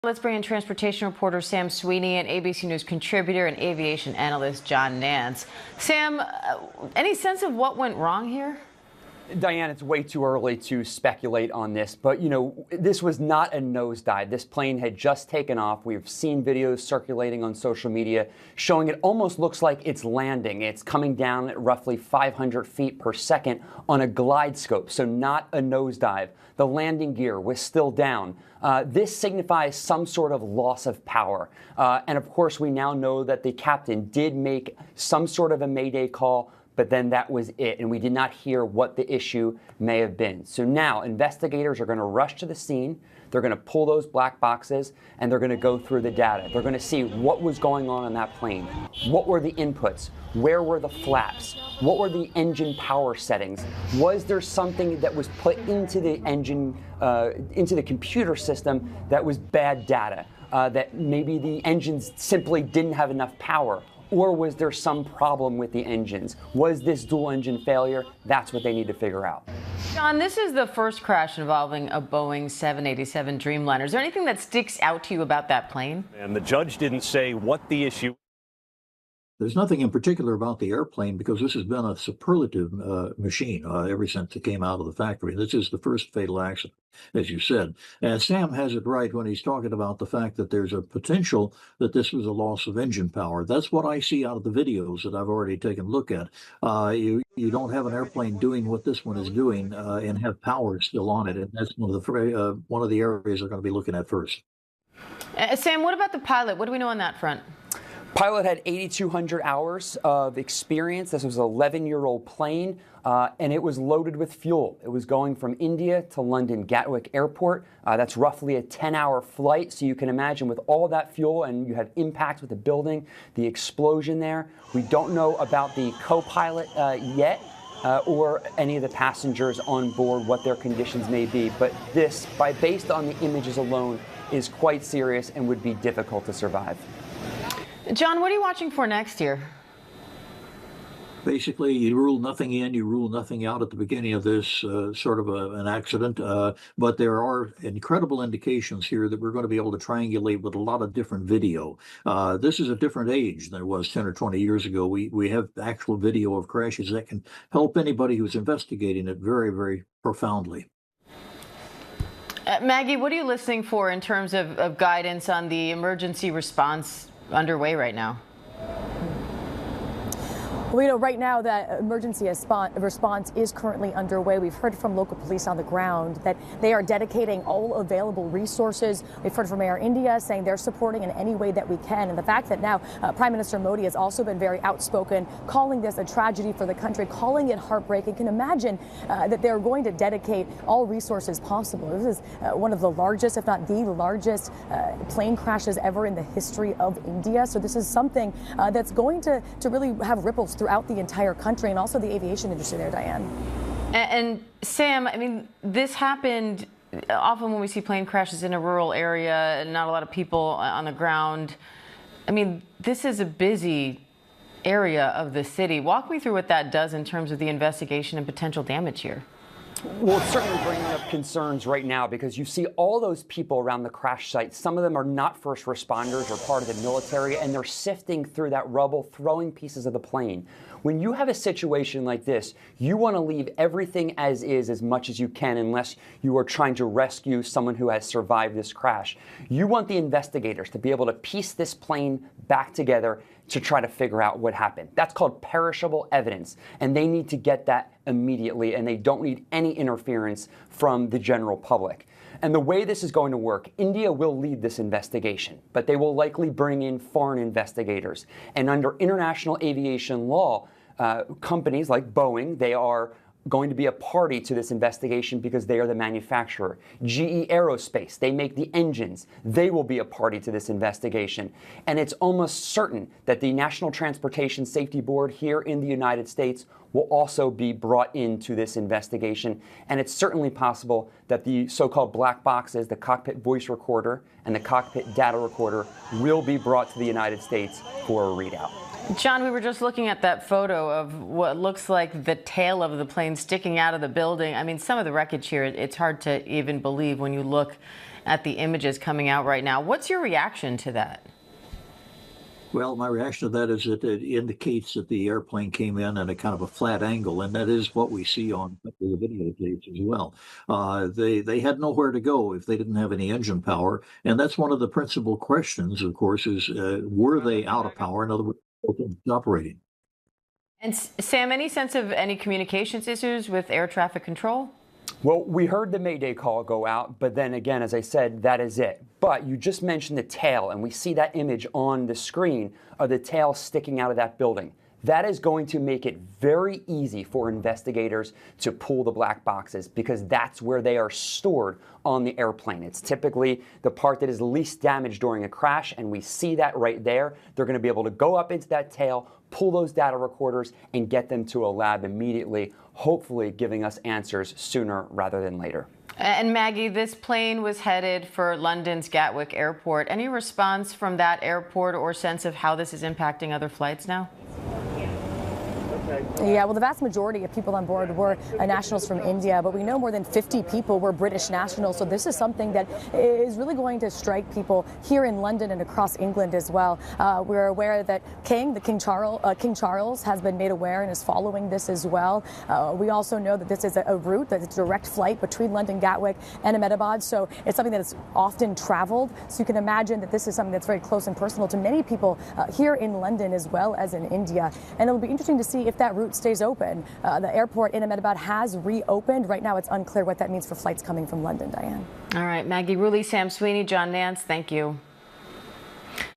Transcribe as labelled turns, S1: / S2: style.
S1: Let's bring in transportation reporter Sam Sweeney and ABC News contributor and aviation analyst John Nance. Sam, any sense of what went wrong here?
S2: Diane, it's way too early to speculate on this, but this was not a nosedive. This plane had just taken off. We've seen videos circulating on social media showing it almost looks like it's landing. It's coming down at roughly 500 feet per second on a glide scope, so not a nosedive. The landing gear was still down. This signifies some sort of loss of power. And of course, we now know that the captain did make some sort of a mayday call, but then that was it, and we did not hear what the issue may have been. So now investigators are going to rush to the scene. They're going to pull those black boxes, and they're going to go through the data. They're going to see what was going on in that plane. What were the inputs? Where were the flaps? What were the engine power settings? Was there something that was put into the engine, into the computer system that was bad data? That maybe the engines simply didn't have enough power? Or was there some problem with the engines? Was this dual engine failure? That's what they need to figure out.
S1: John, this is the first crash involving a Boeing 787 Dreamliner. Is there anything that sticks out to you about that plane?
S3: And the judge didn't say what the issue.
S4: There's nothing in particular about the airplane because this has been a superlative machine ever since it came out of the factory. This is the first fatal accident, as you said. And Sam has it right when he's talking about the fact that there's a potential that this was a loss of engine power. That's what I see out of the videos that I've already taken a look at. You don't have an airplane doing what this one is doing and have power still on it. And that's one of the areas they're going to be looking at first.
S1: Sam, what about the pilot? What do we know on that front?
S2: Pilot had 8,200 hours of experience. This was an 11-year-old plane, and it was loaded with fuel. It was going from India to London Gatwick Airport. That's roughly a 10-hour flight, so you can imagine with all that fuel, and you have impact with the building, the explosion there. We don't know about the co-pilot yet. Or any of the passengers on board, what their conditions may be. But this, based on the images alone, is quite serious and would be difficult to survive.
S1: John, what are you watching for next year?
S4: Basically, you rule nothing in, you rule nothing out at the beginning of this sort of an accident. But there are incredible indications here that we're going to be able to triangulate with a lot of different video. This is a different age than it was 10 or 20 years ago. We have actual video of crashes that can help anybody who's investigating it very, very profoundly.
S1: Maggie, what are you listening for in terms of guidance on the emergency response underway right now?
S5: Well, right now that emergency response is currently underway. We've heard from local police on the ground that they are dedicating all available resources. We've heard from Air India saying they're supporting in any way that we can. And the fact that now Prime Minister Modi has also been very outspoken, calling this a tragedy for the country, calling it heartbreaking. Can imagine that they're going to dedicate all resources possible. This is one of the largest, if not the largest, plane crashes ever in the history of India. So this is something that's going to really have ripples throughout the entire country and also the aviation industry there, Diane.
S1: And Sam, I mean, this happened often when we see plane crashes in a rural area and not a lot of people on the ground. I mean, this is a busy area of the city. Walk me through what that does in terms of the investigation and potential damage here.
S2: Well, it's certainly bringing up concerns right now because you see all those people around the crash site. Some of them are not first responders or part of the military, and they're sifting through that rubble, throwing pieces of the plane. When you have a situation like this, you want to leave everything as is as much as you can unless you are trying to rescue someone who has survived this crash. You want the investigators to be able to piece this plane back together to try to figure out what happened. That's called perishable evidence, and they need to get that immediately, and they don't need any interference from the general public. And the way this is going to work, India will lead this investigation, but they will likely bring in foreign investigators. And under international aviation law, companies like Boeing, they are going to be a party to this investigation because they are the manufacturer. GE Aerospace, they make the engines. They will be a party to this investigation. And it's almost certain that the National Transportation Safety Board here in the United States will also be brought into this investigation. And it's certainly possible that the so-called black boxes, the cockpit voice recorder and the cockpit data recorder, will be brought to the United States for a readout.
S1: John, we were just looking at that photo of what looks like the tail of the plane sticking out of the building. I mean, some of the wreckage here, it's hard to even believe when you look at the images coming out right now. What's your reaction to that?
S4: Well, my reaction to that is that it indicates that the airplane came in at a kind of a flat angle, and that is what we see on the videotapes as well. They had nowhere to go if they didn't have any engine power, and that's one of the principal questions, of course, is were they out of power? In other words, operating.
S1: And Sam, any sense of any communications issues with air traffic control?
S2: Well, we heard the Mayday call go out, but then again, as I said, that is it. But you just mentioned the tail, and we see that image on the screen of the tail sticking out of that building. That is going to make it very easy for investigators to pull the black boxes because that's where they are stored on the airplane. It's typically the part that is least damaged during a crash, and we see that right there. They're going to be able to go up into that tail, pull those data recorders, and get them to a lab immediately, hopefully giving us answers sooner rather than later.
S1: And Maggie, this plane was headed for London's Gatwick Airport. Any response from that airport or sense of how this is impacting other flights now?
S5: Yeah, well, the vast majority of people on board were nationals from India, but we know more than 50 people were British nationals. So this is something that is really going to strike people here in London and across England as well. We're aware that King Charles has been made aware and is following this as well. We also know that this is a route that's a direct flight between London, Gatwick, and Ahmedabad. So it's something that is often traveled. So you can imagine that this is something that's very close and personal to many people here in London as well as in India. And it'll be interesting to see if that route stays open. The airport in Ahmedabad has reopened. Right now, it's unclear what that means for flights coming from London, Diane.
S1: All right, Maggie Rulli, Sam Sweeney, John Nance, thank you.